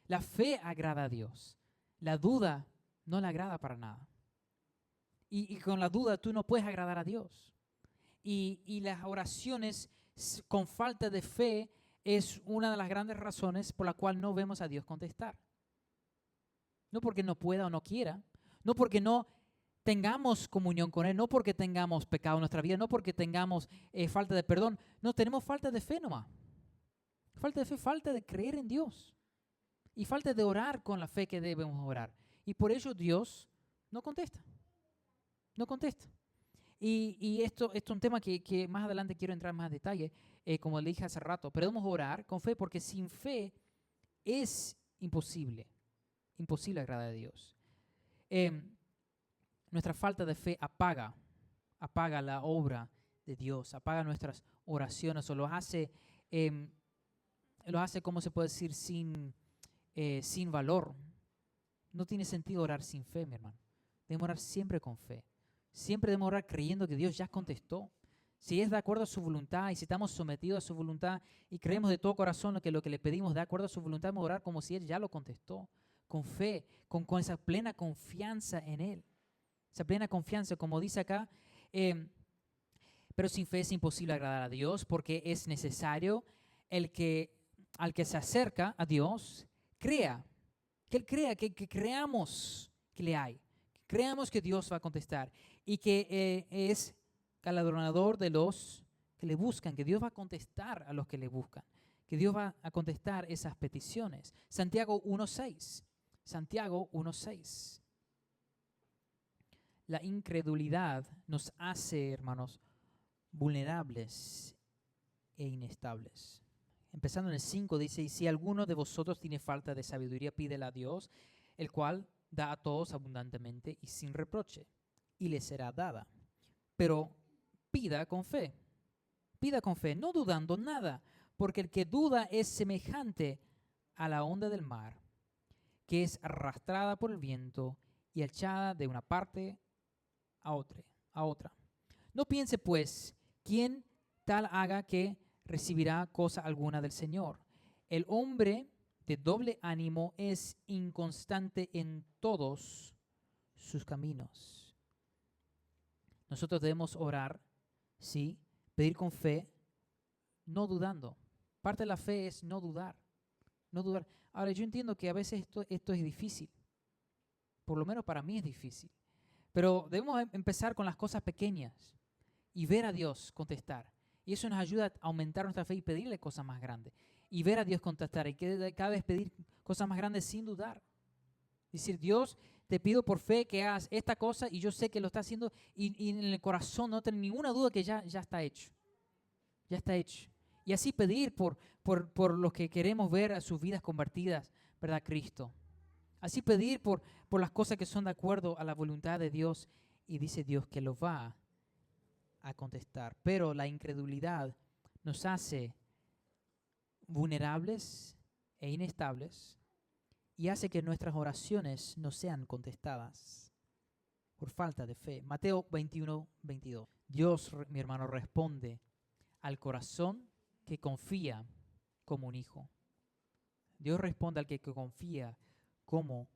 La fe agrada a Dios. La duda no le agrada para nada. Y con la duda tú no puedes agradar a Dios. Y las oraciones con falta de fe es una de las grandes razones por la cual no vemos a Dios contestar. No porque no pueda o no quiera, no porque no tengamos comunión con Él, no porque tengamos pecado en nuestra vida, no porque tengamos falta de perdón. No, tenemos falta de fe nomás. Falta de fe, falta de creer en Dios. Y falta de orar con la fe que debemos orar. Y por ello Dios no contesta. No contesta. Y esto es un tema que más adelante quiero entrar en más detalle, como le dije hace rato. Pero debemos orar con fe, porque sin fe es imposible agradar a Dios. Nuestra falta de fe apaga la obra de Dios, apaga nuestras oraciones, o los hace, ¿cómo se puede decir?, sin valor. No tiene sentido orar sin fe, mi hermano. Debemos orar siempre con fe. Siempre debemos orar creyendo que Dios ya contestó. Si es de acuerdo a su voluntad y si estamos sometidos a su voluntad y creemos de todo corazón lo que le pedimos de acuerdo a su voluntad, debemos orar como si Él ya lo contestó. Con fe, con esa plena confianza en Él. Esa plena confianza, como dice acá, pero sin fe es imposible agradar a Dios, porque es necesario al que se acerca a Dios, crea, que Él crea, que creamos que le hay, que creamos que Dios va a contestar y que es galardonador de los que le buscan, que Dios va a contestar a los que le buscan, que Dios va a contestar esas peticiones. Santiago 1:6. Santiago 1:6. La incredulidad nos hace, hermanos, vulnerables e inestables. Empezando en el 5 dice, y si alguno de vosotros tiene falta de sabiduría, pídela a Dios, el cual da a todos abundantemente y sin reproche, y le será dada. Pero pida con fe, no dudando nada, porque el que duda es semejante a la onda del mar, que es arrastrada por el viento y echada de una parte a otra. No piense, pues, quién tal haga que recibirá cosa alguna del Señor. El hombre de doble ánimo es inconstante en todos sus caminos. Nosotros debemos orar, ¿sí? Pedir con fe, no dudando. Parte de la fe es no dudar, no dudar. Ahora, yo entiendo que a veces esto es difícil. Por lo menos para mí es difícil. Pero debemos empezar con las cosas pequeñas y ver a Dios contestar. Y eso nos ayuda a aumentar nuestra fe y pedirle cosas más grandes. Y ver a Dios contestar y cada vez pedir cosas más grandes sin dudar. Decir, Dios, te pido por fe que hagas esta cosa y yo sé que lo está haciendo y en el corazón no tengo ninguna duda que ya está hecho. Ya está hecho. Y así pedir por los que queremos ver a sus vidas convertidas, ¿verdad? A Cristo. Así pedir por las cosas que son de acuerdo a la voluntad de Dios. Y dice Dios que lo va a contestar. Pero la incredulidad nos hace vulnerables e inestables y hace que nuestras oraciones no sean contestadas por falta de fe. Mateo 21, 22. Dios, mi hermano, responde al corazón que confía como un hijo. Dios responde al que confía como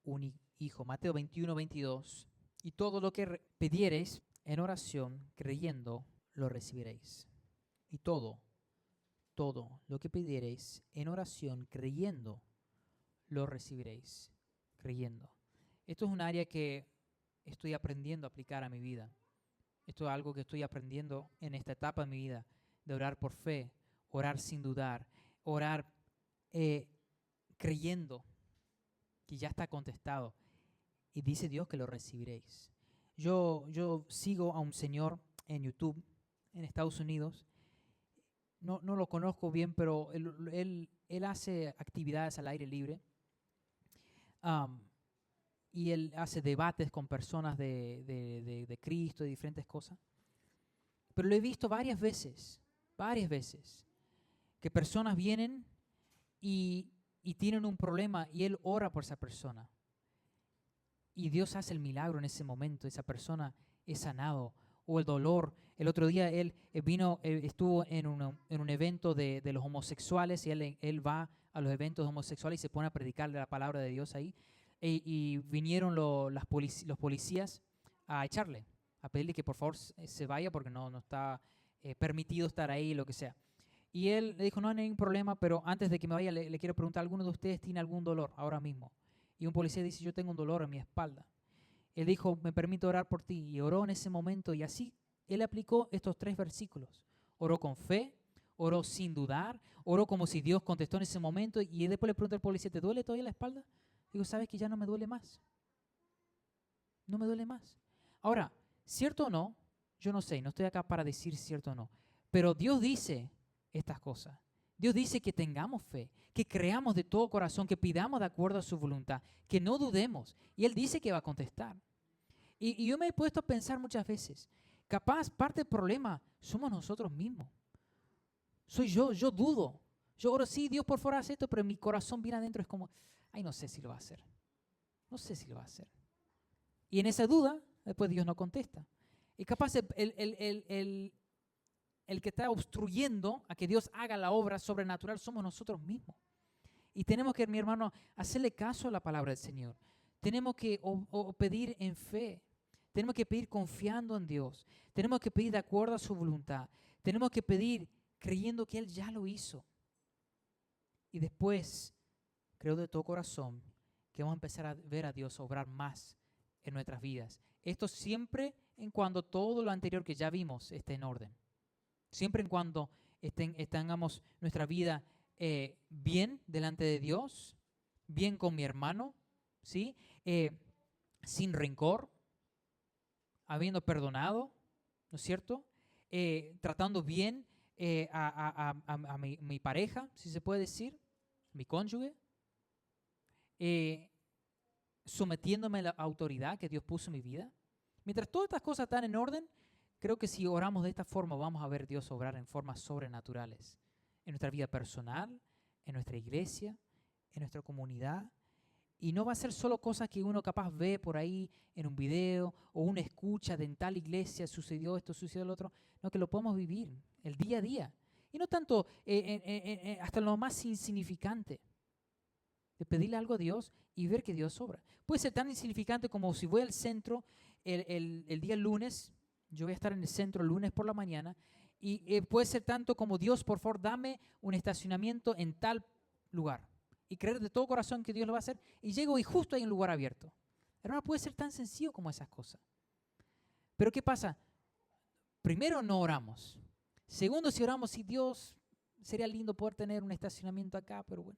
un hijo. Mateo 21, 22. Y todo lo que pidiereis en oración, creyendo, lo recibiréis. Y todo lo que pidiereis en oración, creyendo, lo recibiréis. Creyendo. Esto es un área que estoy aprendiendo a aplicar a mi vida. Esto es algo que estoy aprendiendo en esta etapa de mi vida, de orar por fe, orar sin dudar, orar creyendo que ya está contestado. Y dice Dios que lo recibiréis. Yo sigo a un señor en YouTube, en Estados Unidos. No lo conozco bien, pero él hace actividades al aire libre. Y él hace debates con personas de Cristo, de diferentes cosas. Pero lo he visto varias veces, que personas vienen y tienen un problema y él ora por esa persona. Y Dios hace el milagro en ese momento, esa persona es sanado. O el dolor. El otro día él estuvo en un evento de los homosexuales y él va a los eventos homosexuales y se pone a predicarle la palabra de Dios ahí. Y vinieron los policías a echarle, a pedirle que por favor se vaya porque no está permitido estar ahí, lo que sea. Y él le dijo, no hay ningún problema, pero antes de que me vaya le quiero preguntar, ¿alguno de ustedes tiene algún dolor ahora mismo? Y un policía dice, yo tengo un dolor en mi espalda. Él dijo, me permito orar por ti. Y oró en ese momento y así él aplicó estos 3 versículos. Oró con fe, oró sin dudar, oró como si Dios contestó en ese momento y después le preguntó al policía, ¿te duele todavía la espalda? Digo, ¿sabes que ya no me duele más? No me duele más. Ahora, ¿cierto o no? Yo no sé, no estoy acá para decir cierto o no. Pero Dios dice estas cosas. Dios dice que tengamos fe, que creamos de todo corazón, que pidamos de acuerdo a su voluntad, que no dudemos. Y Él dice que va a contestar. Y yo me he puesto a pensar muchas veces, capaz parte del problema somos nosotros mismos. Soy yo dudo. Yo oro, sí, Dios por favor hace esto, pero mi corazón viene adentro, es como, ay, no sé si lo va a hacer. No sé si lo va a hacer. Y en esa duda, después Dios no contesta. Y capaz el que está obstruyendo a que Dios haga la obra sobrenatural somos nosotros mismos. Y tenemos que, mi hermano, hacerle caso a la palabra del Señor. Tenemos que pedir en fe. Tenemos que pedir confiando en Dios. Tenemos que pedir de acuerdo a su voluntad. Tenemos que pedir creyendo que Él ya lo hizo. Y después, creo de todo corazón, que vamos a empezar a ver a Dios obrar más en nuestras vidas. Esto siempre en cuando todo lo anterior que ya vimos esté en orden. Siempre en cuando tengamos nuestra vida bien delante de Dios, bien con mi hermano, ¿sí? Sin rencor, habiendo perdonado, ¿no es cierto? Tratando bien a mi pareja, si se puede decir, mi cónyuge, sometiéndome a la autoridad que Dios puso en mi vida. Mientras todas estas cosas están en orden, creo que si oramos de esta forma vamos a ver a Dios obrar en formas sobrenaturales en nuestra vida personal, en nuestra iglesia, en nuestra comunidad Y no va a ser solo cosas que uno capaz ve por ahí en un video o uno escucha de en tal iglesia sucedió esto, sucedió lo otro. No, que lo podemos vivir el día a día. Y no tanto hasta lo más insignificante. De pedirle algo a Dios y ver que Dios obra. Puede ser tan insignificante como si voy al centro el día lunes, yo voy a estar en el centro el lunes por la mañana, y puede ser tanto como Dios, por favor, dame un estacionamiento en tal lugar. Y creer de todo corazón que Dios lo va a hacer, y llego y justo hay un lugar abierto. Hermano, puede ser tan sencillo como esas cosas. Pero ¿qué pasa? Primero, no oramos. Segundo, si oramos, si Dios, sería lindo poder tener un estacionamiento acá, pero bueno.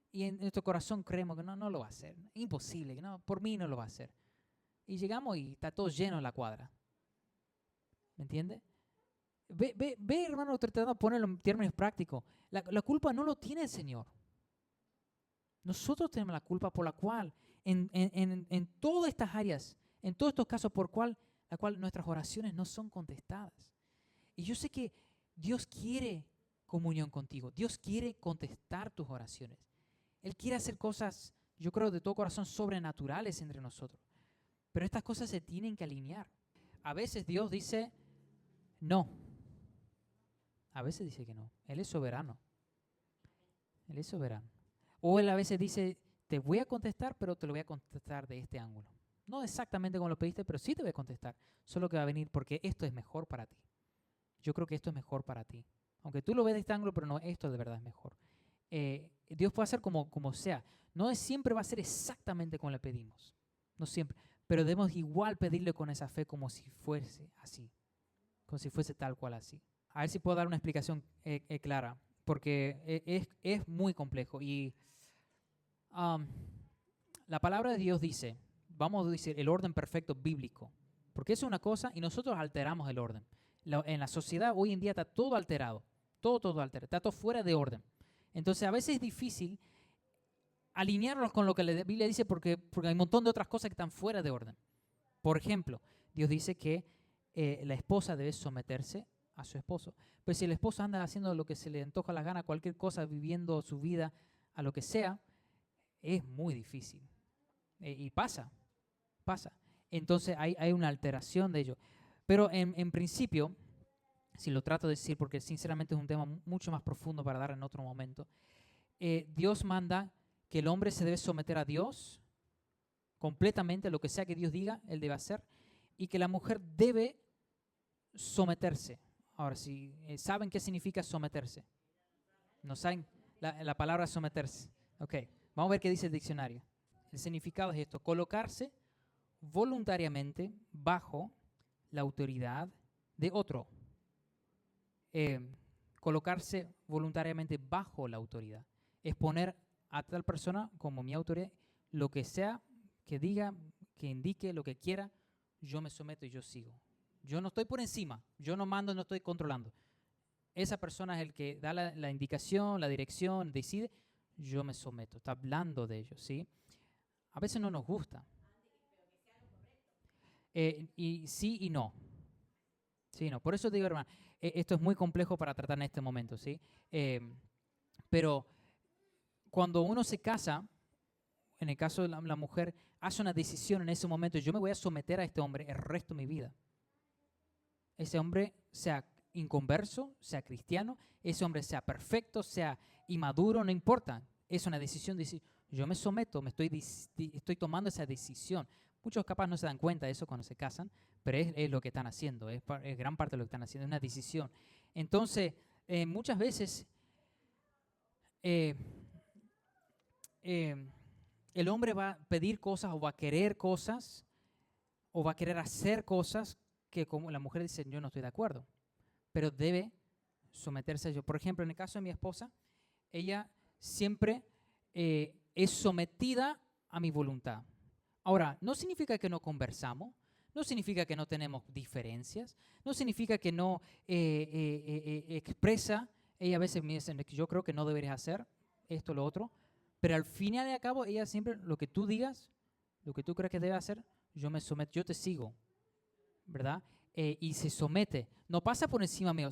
Y en nuestro corazón creemos que no lo va a hacer. Imposible, no, por mí no lo va a hacer. Y llegamos y está todo lleno en la cuadra. ¿Me entiende? Ve, hermano, tratando de ponerlo en términos prácticos. La culpa no lo tiene el Señor. Nosotros tenemos la culpa por la cual, en todas estas áreas, en todos estos casos, la cual nuestras oraciones no son contestadas. Y yo sé que Dios quiere comunión contigo. Dios quiere contestar tus oraciones. Él quiere hacer cosas, yo creo, de todo corazón sobrenaturales entre nosotros. Pero estas cosas se tienen que alinear. A veces Dios dice no. A veces dice que no. Él es soberano. Él es soberano. O Él a veces dice, te voy a contestar, pero te lo voy a contestar de este ángulo. No exactamente como lo pediste, pero sí te voy a contestar. Solo que va a venir porque esto es mejor para ti. Yo creo que esto es mejor para ti. Aunque tú lo ves de este ángulo, pero no, esto de verdad es mejor. Dios puede hacer como sea. No siempre va a ser exactamente como le pedimos. No siempre. Pero debemos igual pedirle con esa fe como si fuese así. Como si fuese tal cual así. A ver si puedo dar una explicación clara. Porque es muy complejo. Y la palabra de Dios dice, vamos a decir el orden perfecto bíblico. Porque eso es una cosa y nosotros alteramos el orden. En la sociedad hoy en día está todo alterado. Todo alterado. Está todo fuera de orden. Entonces a veces es difícil alinearlos con lo que la Biblia dice porque hay un montón de otras cosas que están fuera de orden. Por ejemplo, Dios dice que la esposa debe someterse a su esposo. Pero si el esposo anda haciendo lo que se le antoja la gana, cualquier cosa, viviendo su vida a lo que sea, es muy difícil. Y pasa. Entonces hay una alteración de ello. Pero en principio, si lo trato de decir, porque sinceramente es un tema mucho más profundo para dar en otro momento, Dios manda que el hombre se debe someter a Dios completamente, lo que sea que Dios diga, él debe hacer, y que la mujer debe someterse. Ahora, si saben qué significa someterse. ¿No saben la palabra someterse? Ok, vamos a ver qué dice el diccionario. El significado es esto: colocarse voluntariamente bajo la autoridad de otro. Colocarse voluntariamente bajo la autoridad. Es poner a tal persona como mi autoridad, lo que sea, que diga, que indique, lo que quiera, yo me someto y yo sigo. Yo no estoy por encima, yo no mando, no estoy controlando. Esa persona es el que da la indicación, la dirección, decide, yo me someto. Está hablando de ello, ¿sí? A veces no nos gusta. Y sí y no. Sí, no. Por eso te digo, hermano, esto es muy complejo para tratar en este momento, ¿sí? Pero cuando uno se casa, en el caso de la mujer, hace una decisión en ese momento: yo me voy a someter a este hombre el resto de mi vida. Ese hombre sea inconverso, sea cristiano, ese hombre sea perfecto, sea inmaduro, no importa. Es una decisión de decir, yo me someto, estoy tomando esa decisión. Muchos capaz no se dan cuenta de eso cuando se casan, pero es lo que están haciendo, es gran parte de lo que están haciendo, es una decisión. Entonces, muchas veces el hombre va a pedir cosas o va a querer cosas o va a querer hacer cosas que como la mujer dice, yo no estoy de acuerdo, pero debe someterse a ello. Por ejemplo, en el caso de mi esposa, ella siempre es sometida a mi voluntad. Ahora, no significa que no conversamos, no significa que no tenemos diferencias, no significa que no expresa. Ella a veces me dice, yo creo que no deberías hacer esto o lo otro, pero al final y al cabo, ella siempre, lo que tú digas, lo que tú crees que debe hacer, yo me someto, yo te sigo, ¿verdad? Y se somete, no pasa por encima mío.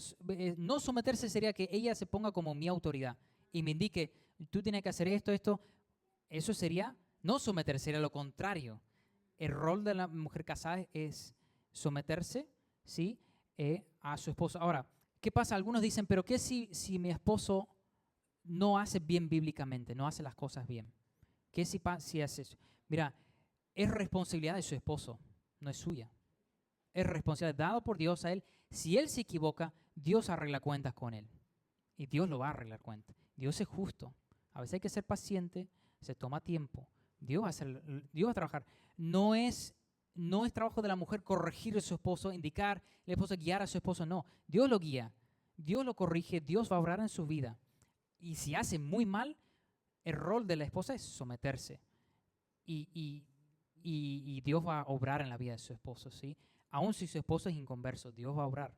No someterse sería que ella se ponga como mi autoridad y me indique, tú tienes que hacer esto. Eso sería No someterse, era lo contrario. El rol de la mujer casada es someterse, ¿sí? A su esposo. Ahora, ¿qué pasa? Algunos dicen, pero ¿qué si mi esposo no hace bien bíblicamente, no hace las cosas bien? ¿Qué si hace eso? Mira, es responsabilidad de su esposo, no es suya. Es responsabilidad dada por Dios a él. Si él se equivoca, Dios arregla cuentas con él. Y Dios lo va a arreglar cuentas. Dios es justo. A veces hay que ser paciente, se toma tiempo. Dios va a trabajar. No es trabajo de la mujer corregir a su esposo, indicar, el esposo guiar a su esposo. No, Dios lo guía, Dios lo corrige, Dios va a obrar en su vida. Y si hace muy mal, el rol de la esposa es someterse. Y Dios va a obrar en la vida de su esposo, ¿sí? Aun si su esposo es inconverso, Dios va a obrar,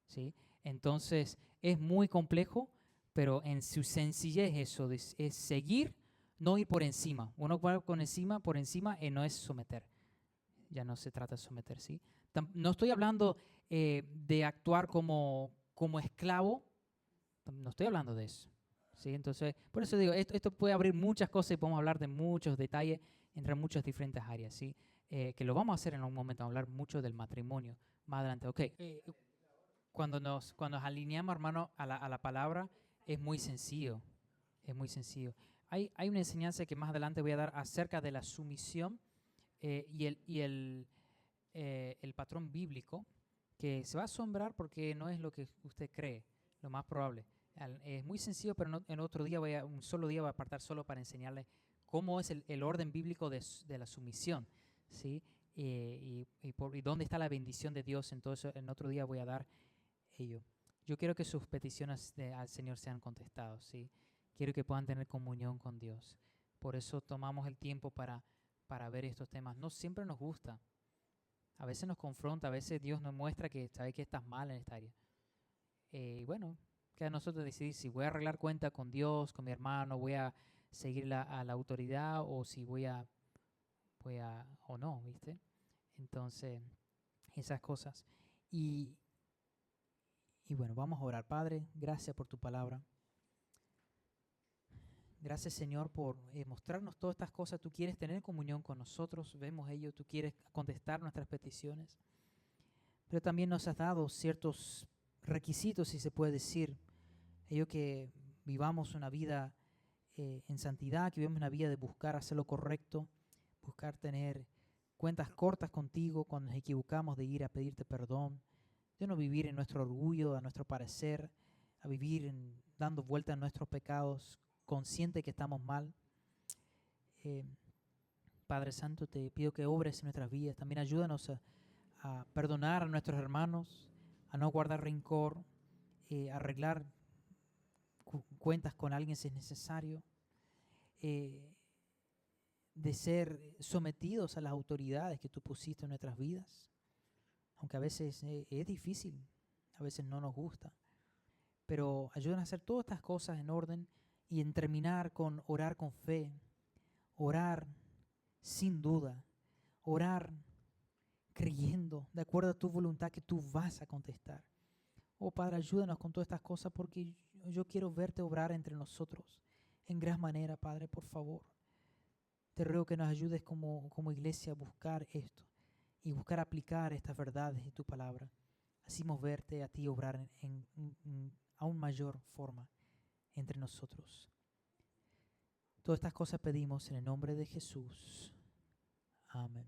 ¿sí? Entonces, es muy complejo, pero en su sencillez eso es seguir, no ir por encima. Uno va por encima, no es someter. Ya no se trata de someter, ¿sí? No estoy hablando de actuar como esclavo, no estoy hablando de eso, ¿sí? Entonces, por eso digo, esto puede abrir muchas cosas y podemos hablar de muchos detalles entre muchas diferentes áreas, ¿sí? Que lo vamos a hacer en un momento, vamos a hablar mucho del matrimonio más adelante. Ok, cuando nos alineamos, hermano, a la palabra, es muy sencillo, es muy sencillo. Hay una enseñanza que más adelante voy a dar acerca de la sumisión y el patrón bíblico, que se va a asombrar porque no es lo que usted cree, lo más probable. Es muy sencillo, pero en otro día un solo día voy a apartar solo para enseñarle cómo es el orden bíblico de la sumisión, ¿sí? Y dónde está la bendición de Dios. Entonces, en otro día voy a dar ello. Yo quiero que sus peticiones al Señor sean contestadas, ¿sí? Quiero que puedan tener comunión con Dios. Por eso tomamos el tiempo para ver estos temas. No siempre nos gusta. A veces nos confronta, a veces Dios nos muestra que sabe que estás mal en esta área. Y bueno, queda a nosotros decidir si voy a arreglar cuenta con Dios, con mi hermano, voy a seguir a la autoridad o si voy a o no, ¿viste? Entonces, esas cosas. Y, y bueno, vamos a orar. Padre, gracias por tu palabra. Gracias, Señor, por mostrarnos todas estas cosas. Tú quieres tener comunión con nosotros, vemos ello, tú quieres contestar nuestras peticiones. Pero también nos has dado ciertos requisitos, si se puede decir. Ello que vivamos una vida en santidad, que vivamos una vida de buscar hacer lo correcto, buscar tener cuentas cortas contigo cuando nos equivocamos, de ir a pedirte perdón, de no vivir en nuestro orgullo, a nuestro parecer, a vivir dando vuelta a nuestros pecados, consciente que estamos mal. Padre Santo, te pido que obres en nuestras vidas. También ayúdanos a perdonar a nuestros hermanos, a no guardar rencor, arreglar cuentas con alguien si es necesario, de ser sometidos a las autoridades que tú pusiste en nuestras vidas, aunque a veces es difícil, a veces no nos gusta, pero ayúdanos a hacer todas estas cosas en orden y en terminar con orar con fe, orar sin duda, orar creyendo de acuerdo a tu voluntad que tú vas a contestar. Oh Padre, ayúdanos con todas estas cosas porque yo quiero verte obrar entre nosotros en gran manera, Padre, por favor. Te ruego que nos ayudes como iglesia a buscar esto y buscar aplicar estas verdades de tu palabra. Así verte a ti obrar en aún mayor forma entre nosotros. Todas estas cosas pedimos en el nombre de Jesús. Amén.